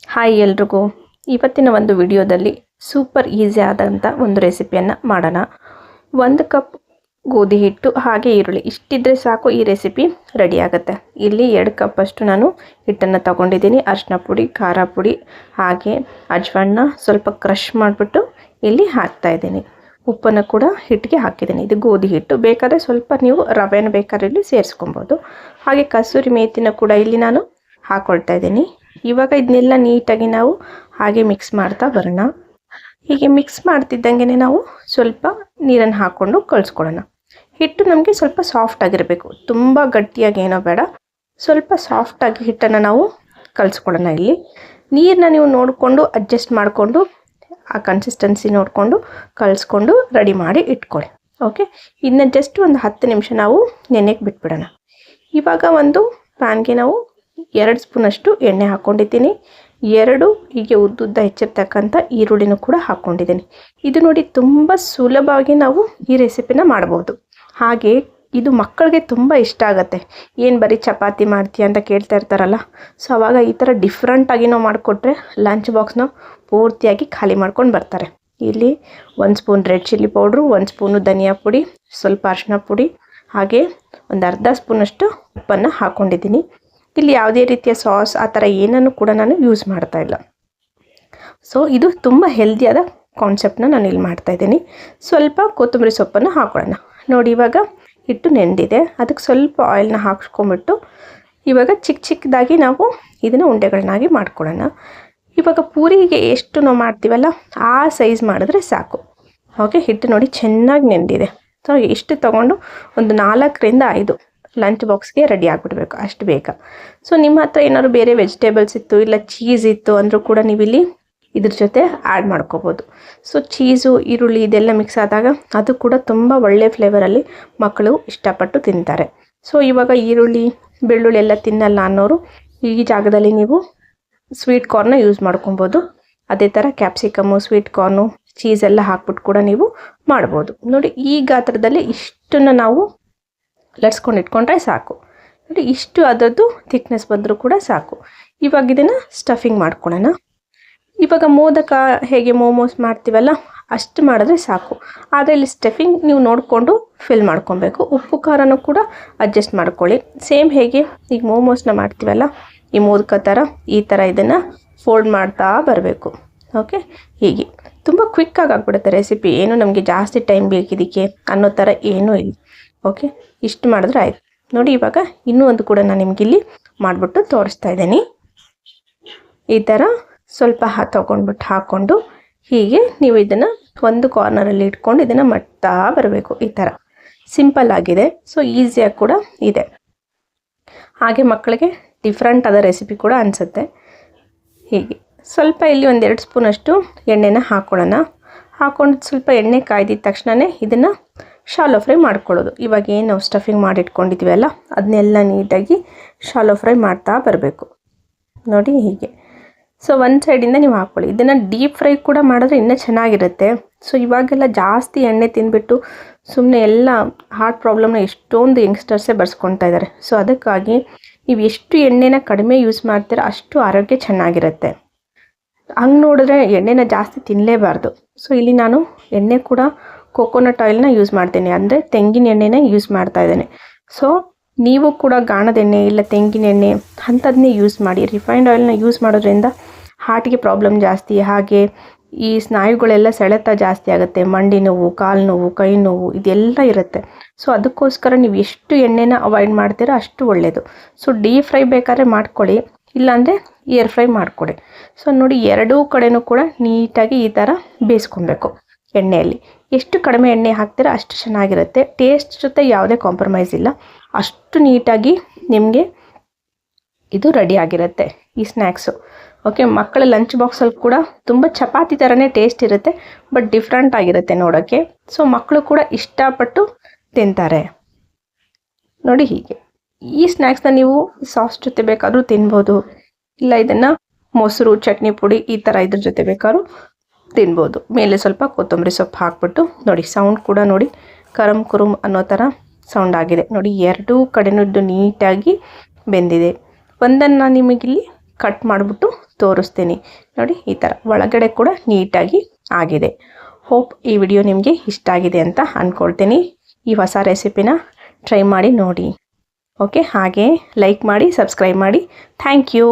Hi ಎಲ್ರಿಗೂ. ಇವತ್ತಿನ ಒಂದು ವಿಡಿಯೋದಲ್ಲಿ ಸೂಪರ್ ಈಸಿ ಆದಂಥ ಒಂದು ರೆಸಿಪಿಯನ್ನು ಮಾಡೋಣ. 1 ಕಪ್ ಗೋಧಿ ಹಿಟ್ಟು ಹಾಗೆ ಈರುಳ್ಳಿ ಇಷ್ಟಿದ್ರೆ ಸಾಕು, ಈ ರೆಸಿಪಿ ರೆಡಿ ಆಗುತ್ತೆ. ಇಲ್ಲಿ 2 ಕಪ್ ಅಷ್ಟು ನಾನು ಹಿಟ್ಟನ್ನು ತಗೊಂಡಿದ್ದೀನಿ. ಅರಿಶಿನ ಪುಡಿ, ಖಾರ ಪುಡಿ ಹಾಗೆ ಅಜ್ವಾನ ಸ್ವಲ್ಪ ಕ್ರಷ್ ಮಾಡಿಬಿಟ್ಟು ಇಲ್ಲಿ ಹಾಕ್ತಾ ಇದ್ದೀನಿ. ಉಪ್ಪನ್ನು ಕೂಡ ಹಿಟ್ಟಿಗೆ ಹಾಕಿದ್ದೀನಿ. ಇದು ಗೋಧಿ ಹಿಟ್ಟು, ಬೇಕಾದರೆ ಸ್ವಲ್ಪ ನೀವು ರವೆನ ಬೇಕಾದ್ರೆ ಇಲ್ಲಿ ಸೇರಿಸ್ಕೊಬೋದು. ಹಾಗೆ ಕಸೂರಿ ಮೇಥಿನ ಕೂಡ ಇಲ್ಲಿ ನಾನು ಹಾಕ್ಕೊಳ್ತಾ ಇದ್ದೀನಿ. ಇವಾಗ ಇದನ್ನೆಲ್ಲ ನೀಟಾಗಿ ನಾವು ಹಾಗೆ ಮಿಕ್ಸ್ ಮಾಡ್ತಾ ಬರೋಣ. ಹೀಗೆ ಮಿಕ್ಸ್ ಮಾಡ್ತಿದ್ದಂಗೆ ನಾವು ಸ್ವಲ್ಪ ನೀರನ್ನು ಹಾಕ್ಕೊಂಡು ಕಳಿಸ್ಕೊಳ್ಳೋಣ. ಹಿಟ್ಟು ನಮಗೆ ಸ್ವಲ್ಪ ಸಾಫ್ಟ್ ಆಗಿರಬೇಕು, ತುಂಬ ಗಟ್ಟಿಯಾಗಿ ಏನೋ ಬೇಡ, ಸ್ವಲ್ಪ ಸಾಫ್ಟಾಗಿ ಹಿಟ್ಟನ್ನು ನಾವು ಕಲಿಸ್ಕೊಳ್ಳೋಣ. ಇಲ್ಲಿ ನೀರನ್ನ ನೀವು ನೋಡಿಕೊಂಡು ಅಡ್ಜಸ್ಟ್ ಮಾಡಿಕೊಂಡು ಆ ಕನ್ಸಿಸ್ಟೆನ್ಸಿ ನೋಡಿಕೊಂಡು ಕಲಿಸ್ಕೊಂಡು ರೆಡಿ ಮಾಡಿ ಇಟ್ಕೊಳ್ಳಿ. ಓಕೆ, ಇನ್ನು ಜಸ್ಟ್ ಒಂದು 10 ನಿಮಿಷ ನಾವು ನೆನೆಗೆ ಬಿಟ್ಬಿಡೋಣ. ಇವಾಗ ಒಂದು ಪ್ಯಾನ್ಗೆ ನಾವು 2 ಸ್ಪೂನಷ್ಟು ಎಣ್ಣೆ ಹಾಕ್ಕೊಂಡಿದ್ದೀನಿ. 2 ಹೀಗೆ ಉದ್ದುದ್ದ ಹೆಚ್ಚಿರ್ತಕ್ಕಂಥ ಈರುಳ್ಳಿನೂ ಕೂಡ ಹಾಕ್ಕೊಂಡಿದ್ದೀನಿ. ಇದು ನೋಡಿ ತುಂಬ ಸುಲಭವಾಗಿ ನಾವು ಈ ರೆಸಿಪಿನ ಮಾಡ್ಬೋದು. ಹಾಗೆ ಇದು ಮಕ್ಕಳಿಗೆ ತುಂಬ ಇಷ್ಟ ಆಗುತ್ತೆ. ಏನು ಬರೀ ಚಪಾತಿ ಮಾಡ್ತೀಯ ಅಂತ ಕೇಳ್ತಾ ಇರ್ತಾರಲ್ಲ, ಸೊ ಆವಾಗ ಈ ಥರ ಡಿಫ್ರೆಂಟಾಗಿ ನಾವು ಮಾಡಿಕೊಟ್ರೆ ಲಂಚ್ ಬಾಕ್ಸ್ನ ಪೂರ್ತಿಯಾಗಿ ಖಾಲಿ ಮಾಡ್ಕೊಂಡು ಬರ್ತಾರೆ. ಇಲ್ಲಿ 1 spoon red chilli powder, 1 spoon ಧನಿಯಾ ಪುಡಿ, ಸ್ವಲ್ಪ ಅರಿಶಿನ ಪುಡಿ ಹಾಗೆ ಒಂದು ಅರ್ಧ ಸ್ಪೂನಷ್ಟು ಉಪ್ಪನ್ನು ಹಾಕ್ಕೊಂಡಿದ್ದೀನಿ. ಇಲ್ಲಿ ಯಾವುದೇ ರೀತಿಯ ಸಾಸ್ ಆ ಥರ ಏನನ್ನು ಕೂಡ ನಾನು ಯೂಸ್ ಮಾಡ್ತಾ ಇಲ್ಲ. ಸೊ ಇದು ತುಂಬ ಹೆಲ್ದಿಯಾದ ಕಾನ್ಸೆಪ್ಟನ್ನ ನಾನು ಇಲ್ಲಿ ಮಾಡ್ತಾಯಿದ್ದೀನಿ. ಸ್ವಲ್ಪ ಕೊತ್ತಂಬರಿ ಸೊಪ್ಪನ್ನು ಹಾಕೊಳ್ಳೋಣ. ನೋಡಿ, ಇವಾಗ ಹಿಟ್ಟು ನೆಂದಿದೆ, ಅದಕ್ಕೆ ಸ್ವಲ್ಪ ಆಯಿಲ್ನ ಹಾಕ್ಸ್ಕೊಂಬಿಟ್ಟು ಇವಾಗ ಚಿಕ್ಕ ಚಿಕ್ಕದಾಗಿ ನಾವು ಇದನ್ನು ಉಂಡೆಗಳನ್ನಾಗಿ ಮಾಡ್ಕೊಳ್ಳೋಣ. ಇವಾಗ ಪೂರಿಗೆ ಎಷ್ಟು ನಾವು ಮಾಡ್ತೀವಲ್ಲ ಆ ಸೈಜ್ ಮಾಡಿದ್ರೆ ಸಾಕು. ಓಕೆ, ಹಿಟ್ಟು ನೋಡಿ ಚೆನ್ನಾಗಿ ನೆಂದಿದೆ. ಸೊ ಇಷ್ಟು ತೊಗೊಂಡು ಒಂದು 4ರಿಂದ 5 ಲಂಚ್ ಬಾಕ್ಸ್ಗೆ ರೆಡಿ ಆಗಿಬಿಡ್ಬೇಕು, ಅಷ್ಟು ಬೇಗ. ಸೊ ನಿಮ್ಮ ಹತ್ರ ಏನಾದ್ರು ಬೇರೆ ವೆಜಿಟೇಬಲ್ಸ್ ಇತ್ತು, ಇಲ್ಲ ಚೀಸ್ ಇತ್ತು ಅಂದರೂ ಕೂಡ ನೀವಿಲ್ಲಿ ಇದ್ರ ಜೊತೆ ಆ್ಯಡ್ ಮಾಡ್ಕೋಬೋದು. ಸೊ ಚೀಸು, ಈರುಳ್ಳಿ ಇದೆಲ್ಲ ಮಿಕ್ಸ್ ಆದಾಗ ಅದು ಕೂಡ ತುಂಬ ಒಳ್ಳೆ ಫ್ಲೇವರಲ್ಲಿ ಮಕ್ಕಳು ಇಷ್ಟಪಟ್ಟು ತಿಂತಾರೆ. ಸೊ ಇವಾಗ ಈರುಳ್ಳಿ, ಬೆಳ್ಳುಳ್ಳಿ ಎಲ್ಲ ತಿನ್ನಲ್ಲ ಅನ್ನೋರು ಈ ಜಾಗದಲ್ಲಿ ನೀವು ಸ್ವೀಟ್ ಕಾರ್ನ ಯೂಸ್ ಮಾಡ್ಕೊಬೋದು. ಅದೇ ಥರ ಕ್ಯಾಪ್ಸಿಕಮ್ಮು, ಸ್ವೀಟ್ ಕಾರ್ನು, ಚೀಸೆಲ್ಲ ಹಾಕ್ಬಿಟ್ಟು ಕೂಡ ನೀವು ಮಾಡ್ಬೋದು. ನೋಡಿ, ಈ ಗಾತ್ರದಲ್ಲಿ ಇಷ್ಟನ್ನು ನಾವು ಲಟ್ಸ್ಕೊಂಡು ಇಟ್ಕೊಂಡ್ರೆ ಸಾಕು. ನೋಡಿ, ಇಷ್ಟು ಅದರದ್ದು ಥಿಕ್ನೆಸ್ ಬಂದರೂ ಕೂಡ ಸಾಕು. ಇವಾಗ ಇದನ್ನು ಸ್ಟಫಿಂಗ್ ಮಾಡ್ಕೊಳ್ಳೋಣ. ಇವಾಗ ಮೋದಕ ಹೇಗೆ ಮೋಮೋಸ್ ಮಾಡ್ತೀವಲ್ಲ ಅಷ್ಟು ಮಾಡಿದ್ರೆ ಸಾಕು. ಆದರೆ ಇಲ್ಲಿ ಸ್ಟಫಿಂಗ್ ನೀವು ನೋಡಿಕೊಂಡು ಫಿಲ್ ಮಾಡ್ಕೊಬೇಕು. ಉಪ್ಪು ಖಾರನೂ ಕೂಡ ಅಡ್ಜಸ್ಟ್ ಮಾಡ್ಕೊಳ್ಳಿ. ಸೇಮ್ ಹೇಗೆ ಈಗ ಮೋಮೋಸ್ನ ಮಾಡ್ತೀವಲ್ಲ ಈ ಮೋದಕ ಥರ ಈ ಥರ ಇದನ್ನು ಫೋಲ್ಡ್ ಮಾಡ್ತಾ ಬರಬೇಕು. ಓಕೆ, ಹೀಗೆ ತುಂಬ ಕ್ವಿಕ್ಕಾಗಿ ಆಗ್ಬಿಡುತ್ತೆ ರೆಸಿಪಿ. ಏನು ನಮಗೆ ಜಾಸ್ತಿ ಟೈಮ್ ಬೇಕಿದ್ದಕ್ಕೆ ಅನ್ನೋ ಥರ ಏನೂ ಇಲ್ಲ. ಓಕೆ, ಇಷ್ಟು ಮಾಡಿದ್ರೆ ಆಯಿತು. ನೋಡಿ, ಇವಾಗ ಇನ್ನೂ ಒಂದು ಕೂಡ ನಾನು ನಿಮಗಿಲ್ಲಿ ಮಾಡಿಬಿಟ್ಟು ತೋರಿಸ್ತಾ ಇದ್ದೀನಿ. ಈ ಥರ ಸ್ವಲ್ಪ ತೊಗೊಂಡ್ಬಿಟ್ಟು ಹಾಕ್ಕೊಂಡು ಹೀಗೆ ನೀವು ಇದನ್ನು ಒಂದು ಕಾರ್ನರಲ್ಲಿ ಇಟ್ಕೊಂಡು ಇದನ್ನು ಮಾಡ್ತಾ ಬರಬೇಕು. ಈ ಥರ ಸಿಂಪಲ್ ಆಗಿದೆ, ಸೊ ಈಸಿಯಾಗಿ ಕೂಡ ಇದೆ. ಹಾಗೆ ಮಕ್ಕಳಿಗೆ ಡಿಫ್ರೆಂಟ್ ಆದ ರೆಸಿಪಿ ಕೂಡ ಅನಿಸುತ್ತೆ. ಹೀಗೆ ಸ್ವಲ್ಪ ಇಲ್ಲಿ ಒಂದು 2 ಸ್ಪೂನಷ್ಟು ಎಣ್ಣೆನ ಹಾಕ್ಕೊಳ್ಳೋಣ. ಹಾಕ್ಕೊಂಡು ಸ್ವಲ್ಪ ಎಣ್ಣೆ ಕಾಯ್ದಿದ ತಕ್ಷಣವೇ ಇದನ್ನು ಶಾಲೋ ಫ್ರೈ ಮಾಡ್ಕೊಳ್ಳೋದು. ಇವಾಗ ಏನು ನಾವು ಸ್ಟಫಿಂಗ್ ಮಾಡಿಟ್ಕೊಂಡಿದ್ದೀವಲ್ಲ ಅದನ್ನೆಲ್ಲ ನೀಟಾಗಿ ಶಾಲೋ ಫ್ರೈ ಮಾಡ್ತಾ ಬರಬೇಕು. ನೋಡಿ, ಹೀಗೆ. ಸೊ ಒಂದು ಸೈಡಿಂದ ನೀವು ಹಾಕ್ಕೊಳ್ಳಿ. ಇದನ್ನು ಡೀಪ್ ಫ್ರೈ ಕೂಡ ಮಾಡಿದ್ರೆ ಇನ್ನೂ ಚೆನ್ನಾಗಿರುತ್ತೆ. ಸೊ ಇವಾಗೆಲ್ಲ ಜಾಸ್ತಿ ಎಣ್ಣೆ ತಿಂದುಬಿಟ್ಟು ಸುಮ್ಮನೆ ಎಲ್ಲ ಹಾರ್ಟ್ ಪ್ರಾಬ್ಲಮ್ನ ಎಷ್ಟೊಂದು ಯಂಗ್ಸ್ಟರ್ಸೇ ಬರ್ಸ್ಕೊಳ್ತಾ ಇದ್ದಾರೆ. ಸೊ ಅದಕ್ಕಾಗಿ ನೀವು ಎಷ್ಟು ಎಣ್ಣೆನ ಕಡಿಮೆ ಯೂಸ್ ಮಾಡ್ತೀರ ಅಷ್ಟು ಆರೋಗ್ಯ ಚೆನ್ನಾಗಿರುತ್ತೆ. ಹಂಗೆ ನೋಡಿದ್ರೆ ಎಣ್ಣೆನ ಜಾಸ್ತಿ ತಿನ್ನಲೇಬಾರ್ದು. ಸೊ ಇಲ್ಲಿ ನಾನು ಎಣ್ಣೆ ಕೂಡ ಕೊಕೊನಟ್ ಆಯಿಲ್ನ ಯೂಸ್ ಮಾಡ್ತೇನೆ, ಅಂದರೆ ತೆಂಗಿನ ಎಣ್ಣೆನ ಯೂಸ್ ಮಾಡ್ತಾ ಇದ್ದೇನೆ. ಸೊ ನೀವು ಕೂಡ ಗಾಣದ ಎಣ್ಣೆ ಇಲ್ಲ ತೆಂಗಿನ ಎಣ್ಣೆ ಅಂಥದ್ದನ್ನೇ ಯೂಸ್ ಮಾಡಿ. ರಿಫೈನ್ಡ್ ಆಯಿಲ್ನ ಯೂಸ್ ಮಾಡೋದ್ರಿಂದ ಹಾರ್ಟಿಗೆ ಪ್ರಾಬ್ಲಮ್ ಜಾಸ್ತಿ, ಹಾಗೆ ಈ ಸ್ನಾಯುಗಳೆಲ್ಲ ಸೆಳೆತ ಜಾಸ್ತಿ ಆಗುತ್ತೆ. ಮಂಡಿ ನೋವು, ಕಾಲು ನೋವು, ಕೈ ನೋವು ಇದೆಲ್ಲ ಇರುತ್ತೆ. ಸೊ ಅದಕ್ಕೋಸ್ಕರ ನೀವು ಎಷ್ಟು ಎಣ್ಣೆನ ಅವಾಯ್ಡ್ ಮಾಡ್ತೀರೋ ಅಷ್ಟು ಒಳ್ಳೆಯದು. ಸೊ ಡೀಪ್ ಫ್ರೈ ಬೇಕಾದ್ರೆ ಮಾಡ್ಕೊಳ್ಳಿ, ಇಲ್ಲಾಂದರೆ ಏರ್ ಫ್ರೈ ಮಾಡಿಕೊಡಿ. ಸೊ ನೋಡಿ, ಎರಡೂ ಕಡೆನೂ ಕೂಡ ನೀಟಾಗಿ ಈ ಥರ ಬೇಯಿಸ್ಕೊಬೇಕು ಎಣ್ಣೆಯಲ್ಲಿ. ಎಷ್ಟು ಕಡಿಮೆ ಎಣ್ಣೆ ಹಾಕ್ತೀರಾ ಅಷ್ಟು ಚೆನ್ನಾಗಿರುತ್ತೆ. ಟೇಸ್ಟ್ ಜೊತೆ ಯಾವುದೇ ಕಾಂಪ್ರಮೈಸ್ ಇಲ್ಲ, ಅಷ್ಟು ನೀಟಾಗಿ ನಿಮಗೆ ಇದು ರೆಡಿ ಆಗಿರುತ್ತೆ ಈ ಸ್ನ್ಯಾಕ್ಸು. ಓಕೆ, ಮಕ್ಕಳ ಲಂಚ್ ಬಾಕ್ಸಲ್ಲಿ ಕೂಡ ತುಂಬ ಚಪಾತಿ ಥರನೇ ಟೇಸ್ಟ್ ಇರುತ್ತೆ, ಬಟ್ ಡಿಫ್ರೆಂಟ್ ಆಗಿರುತ್ತೆ ನೋಡೋಕ್ಕೆ. ಸೊ ಮಕ್ಕಳು ಕೂಡ ಇಷ್ಟಪಟ್ಟು ತಿಂತಾರೆ. ನೋಡಿ, ಹೀಗೆ ಈ ಸ್ನ್ಯಾಕ್ಸ್ನ ನೀವು ಸಾಸ್ ಜೊತೆ ಬೇಕಾದರೂ ತಿನ್ಬೋದು, ಇಲ್ಲ ಇದನ್ನು ಮೊಸರು, ಚಟ್ನಿ ಪುಡಿ ಈ ಥರ ಇದ್ರ ಜೊತೆ ಬೇಕಾದ್ರೂ ತಿನ್ಬೋದು. ಮೇಲೆ ಸ್ವಲ್ಪ ಕೊತ್ತಂಬರಿ ಸೊಪ್ಪು ಹಾಕ್ಬಿಟ್ಟು ನೋಡಿ, ಸೌಂಡ್ ಕೂಡ ನೋಡಿ ಕರಮ್ ಕುರುಮ್ ಅನ್ನೋ ಥರ ಸೌಂಡ್ ಆಗಿದೆ ನೋಡಿ. ಎರಡೂ ಕಡೆನೂ ನೀಟಾಗಿ ಬೆಂದಿದೆ. ಒಂದನ್ನು ನಿಮಗಿಲ್ಲಿ ಕಟ್ ಮಾಡಿಬಿಟ್ಟು ತೋರಿಸ್ತೀನಿ ನೋಡಿ. ಈ ಥರ ಒಳಗಡೆ ಕೂಡ ನೀಟಾಗಿ ಆಗಿದೆ. ಹೋಪ್ ಈ ವಿಡಿಯೋ ನಿಮಗೆ ಇಷ್ಟ ಆಗಿದೆ ಅಂತ ಅಂದ್ಕೊಳ್ತೀನಿ. ಈ ಹೊಸ ರೆಸಿಪಿನ ಟ್ರೈ ಮಾಡಿ ನೋಡಿ. ಓಕೆ, ಹಾಗೆ ಲೈಕ್ ಮಾಡಿ, ಸಬ್ಸ್ಕ್ರೈಬ್ ಮಾಡಿ. Thank you.